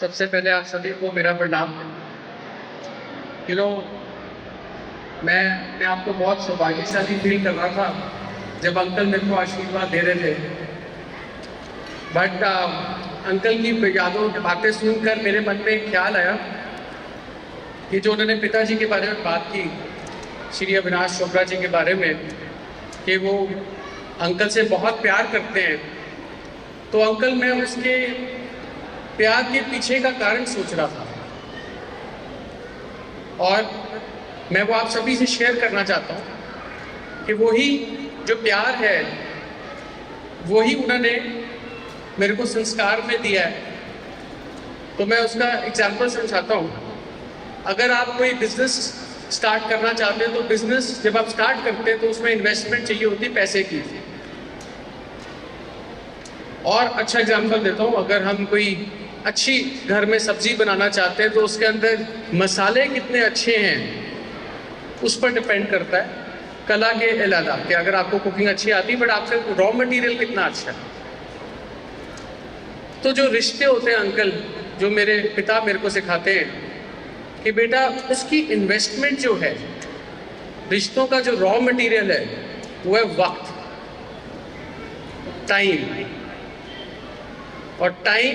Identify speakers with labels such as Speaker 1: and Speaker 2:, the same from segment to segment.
Speaker 1: सबसे पहले आप सभी को मेरा प्रणाम। यू नो मैं अपने आप को बहुत सौभाग्यशाली फील कर रहा था जब अंकल मेरे को आशीर्वाद दे रहे थे। बट अंकल की यादों की बातें सुनकर मेरे मन में एक ख्याल आया कि जो उन्होंने पिताजी के बारे में बात की, श्री अविनाश चोपड़ा जी के बारे में, कि वो अंकल से बहुत प्यार करते हैं। तो अंकल, मैं उसके प्यार के पीछे का कारण सोच रहा था और मैं वो आप सभी से शेयर करना चाहता हूँ कि वही जो प्यार है वही उन्होंने मेरे को संस्कार में दिया है। तो मैं उसका एग्जाम्पल समझाता हूँ। अगर आप कोई बिजनेस स्टार्ट करना चाहते हैं तो बिजनेस जब आप स्टार्ट करते हैं तो उसमें इन्वेस्टमेंट चाहिए होती है पैसे की। और अच्छा एग्जाम्पल देता हूँ, अगर हम कोई अच्छी घर में सब्जी बनाना चाहते हैं तो उसके अंदर मसाले कितने अच्छे हैं उस पर डिपेंड करता है, कला के अलावा, कि अगर आपको कुकिंग अच्छी आती है बट आपसे रॉ मटेरियल कितना अच्छा है। तो जो रिश्ते होते हैं अंकल, जो मेरे पिता मेरे को सिखाते हैं कि बेटा उसकी इन्वेस्टमेंट जो है, रिश्तों का जो रॉ मटेरियल है वो है वक्त, टाइम। और टाइम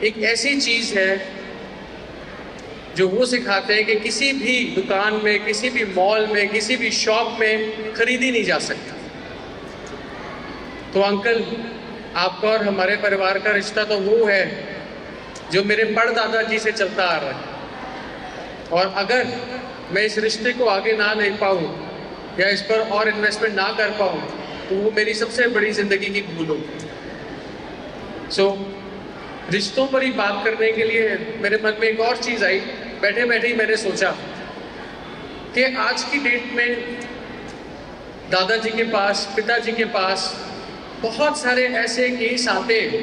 Speaker 1: एक ऐसी चीज है जो वो सिखाते हैं कि किसी भी दुकान में, किसी भी मॉल में, किसी भी शॉप में खरीदी नहीं जा सकती। तो अंकल, आपका और हमारे परिवार का रिश्ता तो वो है जो मेरे परदादा जी से चलता आ रहा है। और अगर मैं इस रिश्ते को आगे ना ले पाऊँ या इस पर और इन्वेस्टमेंट ना कर पाऊँ तो वो मेरी सबसे बड़ी जिंदगी की भूल होगी। रिश्तों पर ही बात करने के लिए मेरे मन में एक और चीज़ आई। बैठे बैठे ही मैंने सोचा कि आज की डेट में दादाजी के पास, पिताजी के पास बहुत सारे ऐसे केस आते हैं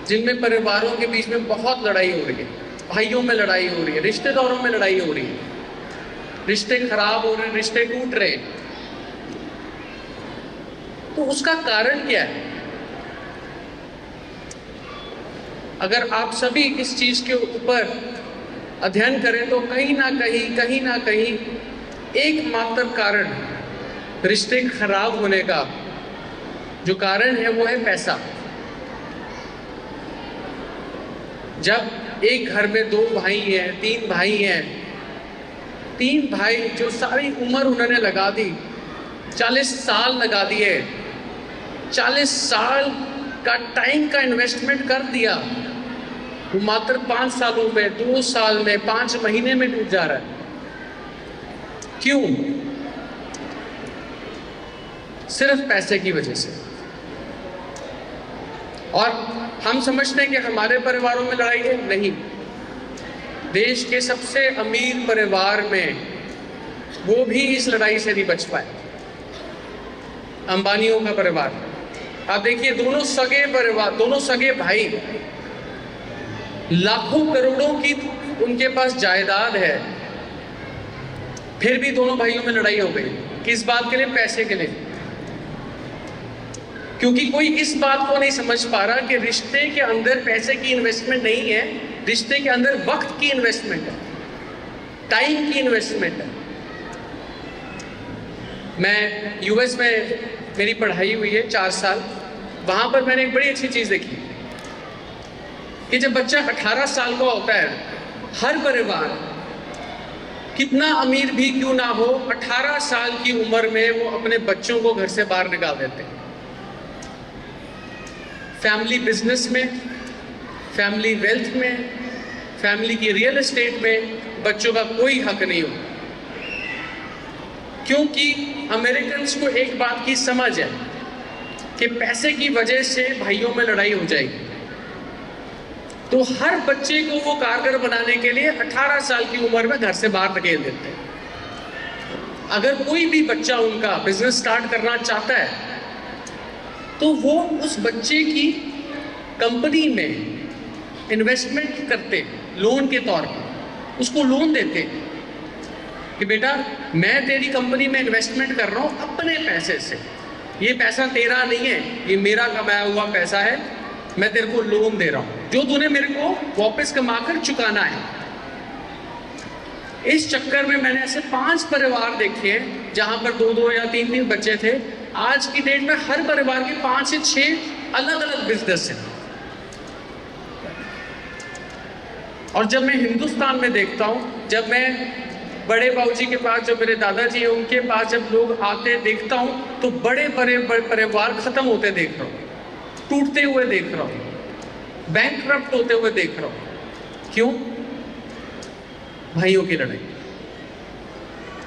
Speaker 1: जिनमें परिवारों के बीच में बहुत लड़ाई हो रही है, भाइयों में लड़ाई हो रही है, रिश्तेदारों में लड़ाई हो रही है, रिश्ते खराब हो रहे हैं, रिश्ते टूट रहे हैं। तो उसका कारण क्या है? अगर आप सभी इस चीज के ऊपर अध्ययन करें तो कहीं ना कहीं एकमात्र कारण रिश्ते खराब होने का जो कारण है वो है पैसा। जब एक घर में 2 भाई हैं, 3 भाई हैं, 3 भाई जो सारी उम्र उन्होंने लगा दी, 40 साल लगा दिए, 40 साल का टाइम का इन्वेस्टमेंट कर दिया, वो मात्र 5 सालों में, 2 साल में, 5 महीने में टूट जा रहा है। क्यों? सिर्फ पैसे की वजह से। और हम समझते हैं कि हमारे परिवारों में लड़ाई है। नहीं, देश के सबसे अमीर परिवार में वो भी इस लड़ाई से नहीं बच पाए। अंबानियों का परिवार आप देखिए, दोनों सगे परिवार, दोनों सगे भाई, लाखों करोड़ों की उनके पास जायदाद है, फिर भी दोनों भाइयों में लड़ाई हो गई। किस बात के लिए? पैसे के लिए। क्योंकि कोई इस बात को नहीं समझ पा रहा कि रिश्ते के अंदर पैसे की इन्वेस्टमेंट नहीं है, रिश्ते के अंदर वक्त की इन्वेस्टमेंट है, टाइम की इन्वेस्टमेंट है। मैं यूएस में मेरी पढ़ाई हुई है 4 साल। वहाँ पर मैंने एक बड़ी अच्छी चीज़ देखी कि जब बच्चा 18 साल का होता है, हर परिवार कितना अमीर भी क्यों ना हो, 18 साल की उम्र में वो अपने बच्चों को घर से बाहर निकाल देते हैं। फैमिली बिजनेस में, फैमिली वेल्थ में, फैमिली की रियल एस्टेट में बच्चों का कोई हक नहीं हो। क्योंकि अमेरिकन्स को एक बात की समझ है कि पैसे की वजह से भाइयों में लड़ाई हो जाएगी। तो हर बच्चे को वो कारगर बनाने के लिए 18 साल की उम्र में घर से बाहर धकेल देते हैं। अगर कोई भी बच्चा उनका बिजनेस स्टार्ट करना चाहता है तो वो उस बच्चे की कंपनी में इन्वेस्टमेंट करते, लोन के तौर पर उसको लोन देते कि बेटा मैं तेरी कंपनी में इन्वेस्टमेंट कर रहा हूँ अपने पैसे से, ये पैसा तेरा नहीं है, ये मेरा कमाया हुआ पैसा है, मैं तेरे को लोन दे रहा हूँ। जो तूने मेरे को वापस कमा कर चुकाना है। इस चक्कर में मैंने ऐसे 5 परिवार देखे हैं जहां पर 2-2 या 3-3 बच्चे थे। आज की डेट में हर परिवार के 5 से 6 अलग अलग बिजनेस हैं। और जब मैं हिंदुस्तान में देखता हूं, जब मैं बड़े बाबूजी के पास, जो मेरे दादाजी हैं उनके पास जब लोग आते देखता हूं, तो बड़े बड़े परिवार खत्म होते देख रहा हूं, टूटते हुए देख रहा हूं, बैंकक्रप्ट होते हुए देख रहा हूं। क्यों? भाइयों की लड़ाई।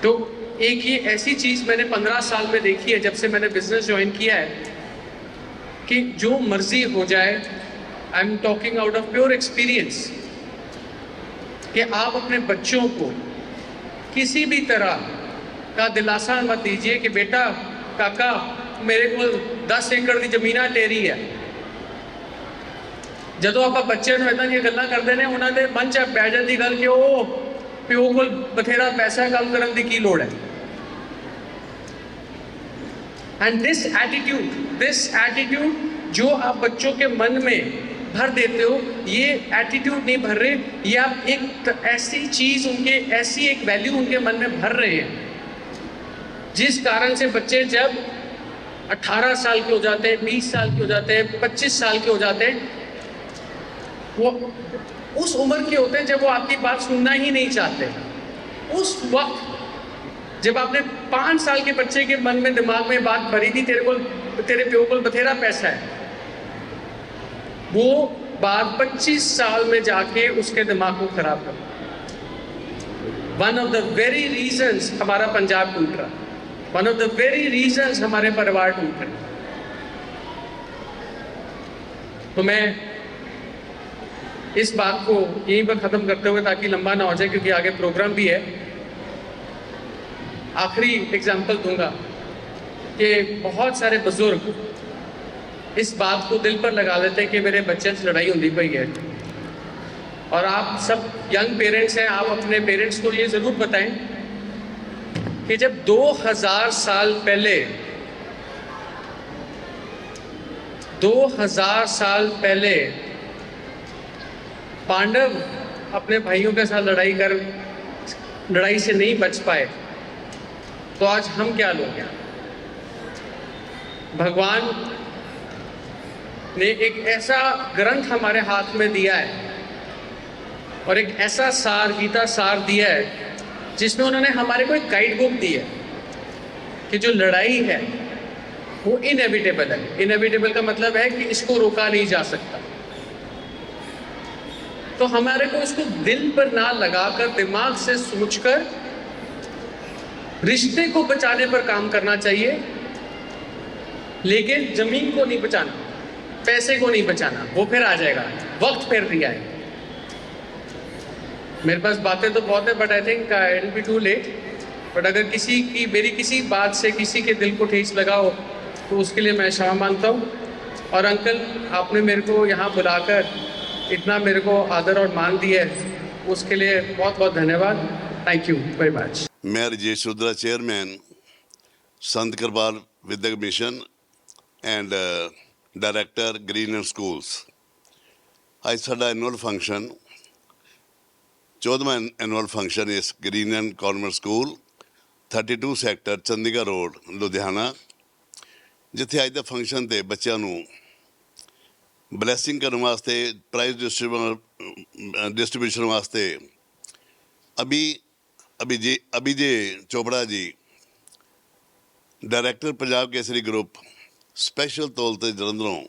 Speaker 1: तो एक ये ऐसी चीज मैंने 15 साल में देखी है, जब से मैंने बिजनेस ज्वाइन किया है, कि जो मर्जी हो जाए, I am talking out of pure experience, कि आप अपने बच्चों को किसी भी तरह का दिलासा मत दीजिए कि बेटा काका मेरे को 10 एकड़ की जमीन टेरी है। ਜਦੋਂ ਆਪਾਂ ਬੱਚਿਆਂ ਨੂੰ ਇਦਾਂ ਦੀਆਂ ਗੱਲਾਂ ਕਰਦੇ ਨੇ, ਉਹਨਾਂ ਦੇ ਮਨ 'ਚ ਪੈ ਜਾਂਦੀ ਗੱਲ ਕਿ ਉਹ ਪਿਓ ਕੋਲ ਬਥੇਰਾ ਪੈਸਾ ਹੈ, ਕੰਮ ਕਰਨ ਦੀ ਕੀ ਲੋੜ ਹੈ। एंड दिस एटीट्यूड जो आप बच्चों के मन में भर देते हो, ये एटीट्यूड नहीं भर रहे, ये आप एक ऐसी चीज उनके, ऐसी एक वैल्यू उनके मन में भर रहे हैं, जिस कारण से बच्चे जब 18 साल के हो जाते हैं, 20 साल के हो जाते हैं, 25 साल के हो जाते हैं, वो उस उम्र के होते हैं जब वो आपकी बात सुनना ही नहीं चाहते। उस वक्त जब आपने 5 साल के बच्चे के मन में, दिमाग में बात भरी थी, तेरे प्यो को बथेरा पैसा है, वो बात 25 साल में जाके उसके दिमाग को खराब कर। One of the very reasons हमारा पंजाब टूट रहा, one of the very reasons हमारे परिवार टूट रहे। तो मैं इस बात को यहीं पर खत्म करते हुए, ताकि लंबा ना हो जाए, क्योंकि आगे प्रोग्राम भी है, आखिरी एग्जाम्पल दूंगा कि बहुत सारे बुजुर्ग इस बात को दिल पर लगा लेते हैं कि मेरे बच्चे से लड़ाई होती पई है। और आप सब यंग पेरेंट्स हैं, आप अपने पेरेंट्स को ये ज़रूर बताएं कि जब 2000 साल पहले 2000 साल पहले पांडव अपने भाइयों के साथ लड़ाई से नहीं बच पाए, तो आज हम क्या लोग हैं। भगवान ने एक ऐसा ग्रंथ हमारे हाथ में दिया है और एक ऐसा सार, गीता सार दिया है, जिसमें उन्होंने हमारे को एक गाइड बुक दी है कि जो लड़ाई है वो इनएविटेबल है। इनएविटेबल का मतलब है कि इसको रोका नहीं जा सकता। तो हमारे को इसको दिल पर ना लगाकर, दिमाग से सोचकर रिश्ते को बचाने पर काम करना चाहिए, लेकिन जमीन को नहीं बचाना, पैसे को नहीं बचाना, वो फिर आ जाएगा, वक्त फिर नहीं आएगा। मेरे पास बातें तो बहुत है, but I think it will be too late. But अगर मेरी किसी बात से किसी के दिल को ठेस लगा हो, तो उसके लिए मैं क्षमा मांगता हूँ। और अंकल, आपने मेरे को यहाँ बुलाकर इतना मेरे को आदर और मान दिया है, उसके लिए बहुत बहुत धन्यवाद। Thank you very much.
Speaker 2: मैं राजेश रुद्रा, चेयरमैन संत करबार विद्यक mission and director Greenland schools. अज साडा एनुअल फंक्शन 14वां एनुअल फंक्शन इस Greenland convent school 32 sector Chandigarh road Ludhiana, जिथे अज के फंक्शन से बच्चों को ब्लैसिंग करने वास्ते, प्राइज डिस्ट्रीब्यूशन वास्ते Abhijay Chopra ji, director Punjab Kesari group, special तौर पर जलंधरों,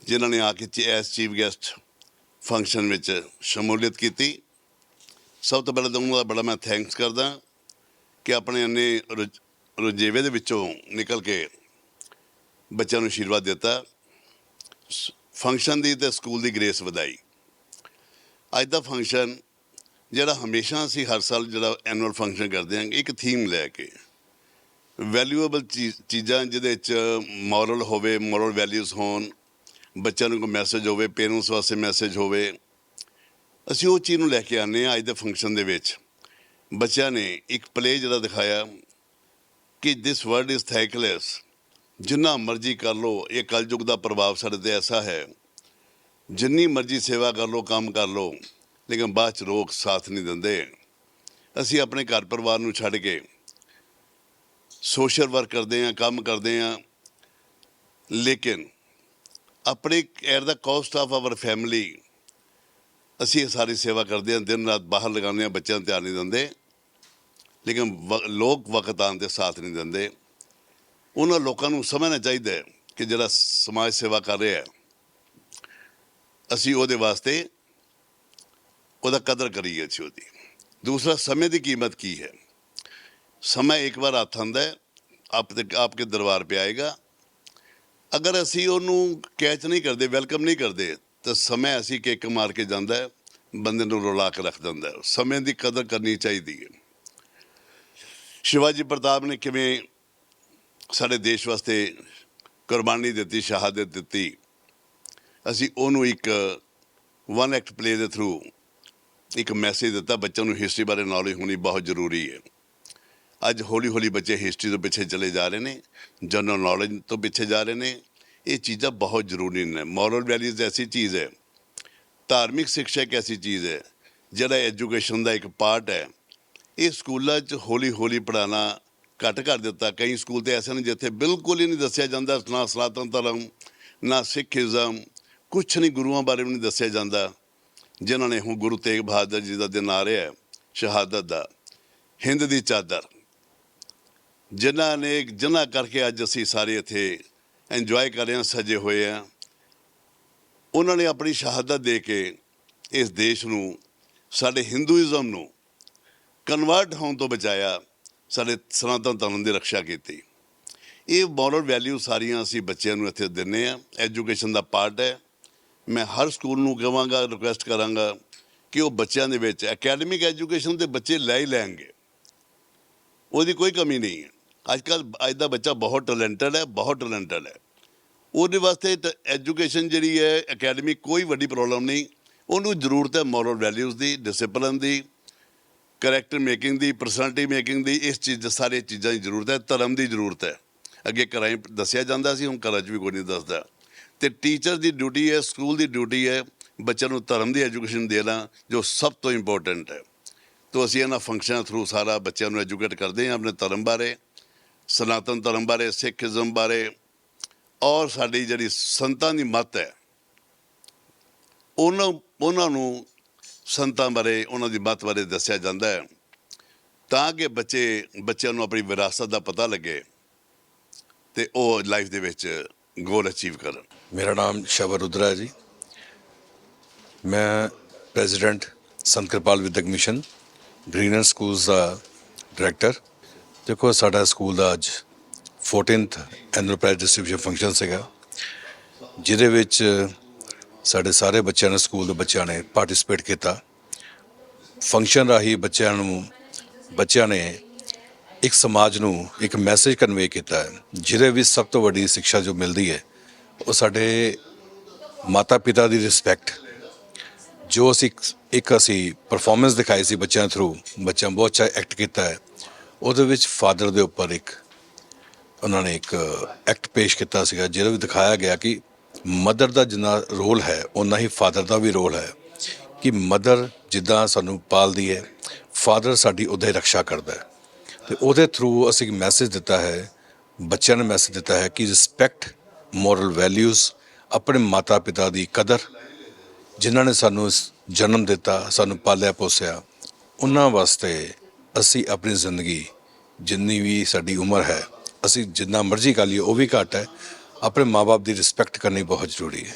Speaker 2: जिन्होंने आके एज चीफ गेस्ट फंक्शन में शमूलियत की। सब तो पहले तो उन्होंने बड़ा मैं थैंक्स करदा कि अपने इन्ने रुझेवे दे विचों निकल के बच्चों को आशीर्वाद दिता, फंक्शन की तो स्कूल की ग्रेस वधाई। अज का फंक्शन जिहड़ा हमेशा असीं हर साल जिहड़ा एनुअल फंक्शन करते हैं, एक थीम लैके वैल्यूएबल चीज़ां जिहदे च मॉरल होवे, मॉरल वैल्यूज़ होन, बच्चों को मैसेज होवे, पेरेंट्स वास्ते मैसेज होवे, असीं उस चीज़ नूं लैके आने। अज दे फंक्शन दे विच बच्चों ने एक प्ले जिहड़ा दिखाया कि दिस वर्ल्ड इज़ थैंकलैस, जिन्ना मर्जी कर लो, ये कलयुग का प्रभाव साडे ते ऐसा है, ਜਿੰਨੀ ਮਰਜ਼ੀ ਸੇਵਾ ਕਰ ਲਓ, ਕੰਮ ਕਰ ਲਓ, ਲੇਕਿਨ ਬਾਅਦ 'ਚ ਲੋਕ ਸਾਥ ਨਹੀਂ ਦਿੰਦੇ। ਅਸੀਂ ਆਪਣੇ ਘਰ ਪਰਿਵਾਰ ਨੂੰ ਛੱਡ ਕੇ ਸੋਸ਼ਲ ਵਰਕ ਕਰਦੇ ਹਾਂ, ਕੰਮ ਕਰਦੇ ਹਾਂ, ਲੇਕਿਨ ਆਪਣੇ at the caste of hour family ਅਸੀਂ ਇਹ ਸਾਰੀ ਸੇਵਾ ਕਰਦੇ ਹਾਂ, ਦਿਨ ਰਾਤ ਬਾਹਰ ਲਗਾਉਂਦੇ ਹਾਂ, ਬੱਚਿਆਂ ਨੂੰ ਧਿਆਨ ਨਹੀਂ ਦਿੰਦੇ, ਲੇਕਿਨ ਲੋਕ ਵਕਤ ਆਉਣ 'ਤੇ ਸਾਥ ਨਹੀਂ ਦਿੰਦੇ। ਉਹਨਾਂ ਲੋਕਾਂ ਨੂੰ ਸਮਝਣਾ ਚਾਹੀਦਾ ਹੈ ਕਿ ਜਿਹੜਾ ਸਮਾਜ ਸੇਵਾ ਕਰ ਰਿਹਾ, ਅਸੀਂ ਉਹਦੇ ਵਾਸਤੇ ਉਹਦਾ ਕਦਰ ਕਰੀਏ ਅਸੀਂ ਉਹਦੀ। ਦੂਸਰਾ, ਸਮੇਂ ਦੀ ਕੀਮਤ ਕੀ ਹੈ। ਸਮਾਂ ਇੱਕ ਵਾਰ ਹੱਥ ਆਉਂਦਾ ਹੈ, ਆਪਕੇ ਦਰਬਾਰ पे ਆਏਗਾ। ਅਗਰ ਅਸੀਂ ਉਹਨੂੰ ਕੈਚ ਨਹੀਂ ਕਰਦੇ, ਵੈਲਕਮ ਨਹੀਂ ਕਰਦੇ, ਤਾਂ ਸਮਾਂ ਅਸੀਂ ਕਿੱਕ ਮਾਰ ਕੇ ਜਾਂਦਾ ਹੈ, ਬੰਦੇ ਨੂੰ ਰੁਲਾ ਕੇ ਰੱਖ ਦਿੰਦਾ ਹੈ। ਸਮੇਂ ਦੀ ਕਦਰ ਕਰਨੀ ਚਾਹੀਦੀ ਹੈ। ਸ਼ਿਵਾਜੀ ਪ੍ਰਤਾਪ ਨੇ ਕਿਵੇਂ ਸਾਡੇ ਦੇਸ਼ ਵਾਸਤੇ ਕੁਰਬਾਨੀ ਦਿੱਤੀ, ਸ਼ਹਾਦਤ ਦਿੱਤੀ, ਅਸੀਂ ਉਹਨੂੰ ਇੱਕ ਵਨ ਐਕਟ ਪਲੇ ਦੇ ਥਰੂ ਇੱਕ ਮੈਸੇਜ ਦਿੱਤਾ। ਬੱਚਿਆਂ ਨੂੰ ਹਿਸਟਰੀ ਬਾਰੇ ਨੌਲੇਜ ਹੋਣੀ ਬਹੁਤ ਜ਼ਰੂਰੀ ਹੈ। ਅੱਜ ਹੌਲੀ ਹੌਲੀ ਬੱਚੇ ਹਿਸਟਰੀ ਤੋਂ ਪਿੱਛੇ ਚਲੇ ਜਾ ਰਹੇ ਨੇ, ਜਨਰਲ ਨੌਲੇਜ ਤੋਂ ਪਿੱਛੇ ਜਾ ਰਹੇ ਨੇ। ਇਹ ਚੀਜ਼ਾਂ ਬਹੁਤ ਜ਼ਰੂਰੀ ਨੇ। ਮੋਰਲ ਵੈਲਿਊਜ਼ ਐਸੀ ਚੀਜ਼ ਹੈ, ਧਾਰਮਿਕ ਸਿੱਖਿਆ ਇੱਕ ਐਸੀ ਚੀਜ਼ ਹੈ ਜਿਹੜਾ ਐਜੂਕੇਸ਼ਨ ਦਾ ਇੱਕ ਪਾਰਟ ਹੈ। ਇਹ ਸਕੂਲਾਂ 'ਚ ਹੌਲੀ ਹੌਲੀ ਪੜ੍ਹਾਉਣਾ ਘੱਟ ਕਰ ਦਿੱਤਾ। ਕਈ ਸਕੂਲ ਤਾਂ ਐਸੇ ਨੇ ਜਿੱਥੇ ਬਿਲਕੁਲ ਹੀ ਨਹੀਂ ਦੱਸਿਆ ਜਾਂਦਾ, ਨਾ ਸਨਾਤਨ ਧਰਮ, ਨਾ ਸਿੱਖੀਜ਼ਮ, ਕੁਛ ਨਹੀਂ, ਗੁਰੂਆਂ ਬਾਰੇ ਵੀ ਨਹੀਂ ਦੱਸਿਆ ਜਾਂਦਾ, ਜਿਨ੍ਹਾਂ ਨੇ ਹੁਣ ਗੁਰੂ ਤੇਗ ਬਹਾਦਰ ਜੀ ਦਾ ਦਿਨ ਆ ਰਿਹਾ ਸ਼ਹਾਦਤ ਦਾ, ਹਿੰਦ ਦੀ ਚਾਦਰ, ਜਿਨ੍ਹਾਂ ਕਰਕੇ ਅੱਜ ਅਸੀਂ ਸਾਰੇ ਇੱਥੇ ਇੰਜੋਏ ਕਰ ਰਹੇ ਹਾਂ, ਸਜੇ ਹੋਏ ਹਾਂ। ਉਹਨਾਂ ਨੇ ਆਪਣੀ ਸ਼ਹਾਦਤ ਦੇ ਕੇ ਇਸ ਦੇਸ਼ ਨੂੰ, ਸਾਡੇ ਹਿੰਦੂਇਜ਼ਮ ਨੂੰ ਕਨਵਰਟ ਹੋਣ ਤੋਂ ਬਚਾਇਆ, ਸਾਡੇ ਸਨਾਤਨ ਧਰਮ ਦੀ ਰੱਖਿਆ ਕੀਤੀ। ਇਹ ਮੋਰਲ ਵੈਲਿਊ ਸਾਰੀਆਂ ਅਸੀਂ ਬੱਚਿਆਂ ਨੂੰ ਇੱਥੇ ਦਿੰਦੇ ਹਾਂ, ਐਜੂਕੇਸ਼ਨ ਦਾ ਪਾਰਟ ਹੈ। ਮੈਂ ਹਰ ਸਕੂਲ ਨੂੰ ਕਹਾਂਗਾ, ਰਿਕੁਐਸਟ ਕਰਾਂਗਾ ਕਿ ਉਹ ਬੱਚਿਆਂ ਦੇ ਵਿੱਚ ਅਕੈਡਮਿਕ ਐਜੂਕੇਸ਼ਨ ਦੇ ਬੱਚੇ ਲੈ ਹੀ ਲੈਣਗੇ, ਉਹਦੀ ਕੋਈ ਕਮੀ ਨਹੀਂ ਹੈ। ਅੱਜ ਦਾ ਬੱਚਾ ਬਹੁਤ ਟੈਲੈਂਟਡ ਹੈ, ਬਹੁਤ ਟੈਲੈਂਟਡ ਹੈ। ਉਹਦੇ ਵਾਸਤੇ ਐਜੂਕੇਸ਼ਨ ਜਿਹੜੀ ਹੈ ਅਕੈਡਮਿਕ ਕੋਈ ਵੱਡੀ ਪ੍ਰੋਬਲਮ ਨਹੀਂ। ਉਹਨੂੰ ਜ਼ਰੂਰਤ ਹੈ ਮੋਰਲ ਵੈਲਿਊਜ਼ ਦੀ, ਡਿਸਿਪਲਿਨ ਦੀ, ਕਰੈਕਟਰ ਮੇਕਿੰਗ ਦੀ, ਪਰਸਨੈਲਿਟੀ ਮੇਕਿੰਗ ਦੀ। ਇਸ ਚੀਜ਼ ਸਾਰੀਆਂ ਚੀਜ਼ਾਂ ਦੀ ਜ਼ਰੂਰਤ ਹੈ। ਧਰਮ ਦੀ ਜ਼ਰੂਰਤ ਹੈ। ਅੱਗੇ ਘਰਾਂ 'ਚ ਦੱਸਿਆ ਜਾਂਦਾ ਸੀ, ਹੁਣ ਘਰਾਂ 'ਚ ਵੀ ਕੋਈ ਨਹੀਂ ਦੱਸਦਾ। ਅਤੇ ਟੀਚਰ ਦੀ ਡਿਊਟੀ ਹੈ, ਸਕੂਲ ਦੀ ਡਿਊਟੀ ਹੈ ਬੱਚਿਆਂ ਨੂੰ ਧਰਮ ਦੀ ਐਜੂਕੇਸ਼ਨ ਦੇਣਾ, ਜੋ ਸਭ ਤੋਂ ਇੰਪੋਰਟੈਂਟ ਹੈ। ਤਾਂ ਅਸੀਂ ਇਹਨਾਂ ਫੰਕਸ਼ਨਾਂ ਥਰੂ ਸਾਰਾ ਬੱਚਿਆਂ ਨੂੰ ਐਜੂਕੇਟ ਕਰਦੇ ਹਾਂ ਆਪਣੇ ਧਰਮ ਬਾਰੇ, ਸਨਾਤਨ ਧਰਮ ਬਾਰੇ, ਸਿੱਖੀਜ਼ਮ ਬਾਰੇ, ਔਰ ਸਾਡੀ ਜਿਹੜੀ ਸੰਤਾਂ ਦੀ ਮੱਤ ਹੈ, ਉਹਨਾਂ ਨੂੰ ਸੰਤਾਂ ਬਾਰੇ, ਉਹਨਾਂ ਦੀ ਮੱਤ ਬਾਰੇ ਦੱਸਿਆ ਜਾਂਦਾ ਹੈ, ਤਾਂ ਕਿ ਬੱਚਿਆਂ ਨੂੰ ਆਪਣੀ ਵਿਰਾਸਤ ਦਾ ਪਤਾ ਲੱਗੇ ਅਤੇ ਉਹ ਲਾਈਫ ਦੇ ਵਿੱਚ ਗੋਲ ਅਚੀਵ ਕਰਨ।
Speaker 3: ਮੇਰਾ ਨਾਮ ਸ਼ਬਰ ਰੁਦਰਾ ਹੈ ਜੀ। ਮੈਂ ਪ੍ਰੈਜ਼ੀਡੈਂਟ ਸੰਤ ਕਿਰਪਾਲ ਵਿਦਿਅਕ ਮਿਸ਼ਨ ਗ੍ਰੀਨਰ ਸਕੂਲਸ ਦਾ ਡਾਇਰੈਕਟਰ। ਦੇਖੋ, ਸਾਡਾ ਸਕੂਲ ਦਾ ਅੱਜ 14th annual price distribution function ਸੀਗਾ, ਜਿਹਦੇ ਵਿੱਚ ਸਾਡੇ ਸਾਰੇ ਬੱਚਿਆਂ ਨੇ, ਸਕੂਲ ਦੇ ਬੱਚਿਆਂ ਨੇ ਪਾਰਟਿਸਿਪੇਟ ਕੀਤਾ। ਫੰਕਸ਼ਨ ਰਾਹੀਂ ਬੱਚਿਆਂ ਨੇ ਇੱਕ ਸਮਾਜ ਨੂੰ ਇੱਕ ਮੈਸੇਜ ਕਨਵੇ ਕੀਤਾ ਹੈ, ਜਿਹਦੇ ਵਿੱਚ ਸਭ ਤੋਂ ਵੱਡੀ ਸਿੱਖਿਆ ਜੋ ਮਿਲਦੀ ਹੈ ਉਹ ਸਾਡੇ ਮਾਤਾ ਪਿਤਾ ਦੀ ਰਿਸਪੈਕਟ। ਜੋ ਅਸੀਂ ਪਰਫਾਰਮੈਂਸ ਦਿਖਾਈ ਸੀ ਬੱਚਿਆਂ ਥਰੂ, ਬੱਚਿਆਂ ਬਹੁਤ ਅੱਛਾ ਐਕਟ ਕੀਤਾ ਹੈ। ਉਹਦੇ ਵਿੱਚ ਫਾਦਰ ਦੇ ਉੱਪਰ ਉਹਨਾਂ ਨੇ ਇੱਕ ਐਕਟ ਪੇਸ਼ ਕੀਤਾ ਸੀਗਾ, ਜਿਹਦੇ ਵਿੱਚ ਦਿਖਾਇਆ ਗਿਆ ਕਿ ਮਦਰ ਦਾ ਜਿੰਨਾ ਰੋਲ ਹੈ ਓਨਾ ਹੀ ਫਾਦਰ ਦਾ ਵੀ ਰੋਲ ਹੈ। ਕਿ ਮਦਰ ਜਿੱਦਾਂ ਸਾਨੂੰ ਪਾਲਦੀ ਹੈ, ਫਾਦਰ ਸਾਡੀ ਉੱਦਾਂ ਹੀ ਰਕਸ਼ਾ ਕਰਦਾ ਹੈ। ਅਤੇ ਉਹਦੇ ਥਰੂ ਅਸੀਂ ਇੱਕ ਮੈਸੇਜ ਦਿੱਤਾ ਹੈ, ਬੱਚਿਆਂ ਨੇ ਮੈਸੇਜ ਦਿੱਤਾ ਹੈ ਕਿ ਰਿਸਪੈਕਟ, ਮੋਰਲ ਵੈਲਿਊਜ਼, ਆਪਣੇ ਮਾਤਾ ਪਿਤਾ ਦੀ ਕਦਰ, ਜਿਨ੍ਹਾਂ ਨੇ ਸਾਨੂੰ ਜਨਮ ਦਿੱਤਾ, ਸਾਨੂੰ ਪਾਲਿਆ ਪੋਸਿਆ, ਉਹਨਾਂ ਵਾਸਤੇ ਅਸੀਂ ਆਪਣੀ ਜ਼ਿੰਦਗੀ, ਜਿੰਨੀ ਵੀ ਸਾਡੀ ਉਮਰ ਹੈ, ਅਸੀਂ ਜਿੰਨਾ ਮਰਜ਼ੀ ਕਰ ਲਈਏ ਉਹ ਵੀ ਘੱਟ ਹੈ। ਆਪਣੇ ਮਾਂ ਬਾਪ ਦੀ ਰਿਸਪੈਕਟ ਕਰਨੀ ਬਹੁਤ ਜ਼ਰੂਰੀ ਹੈ।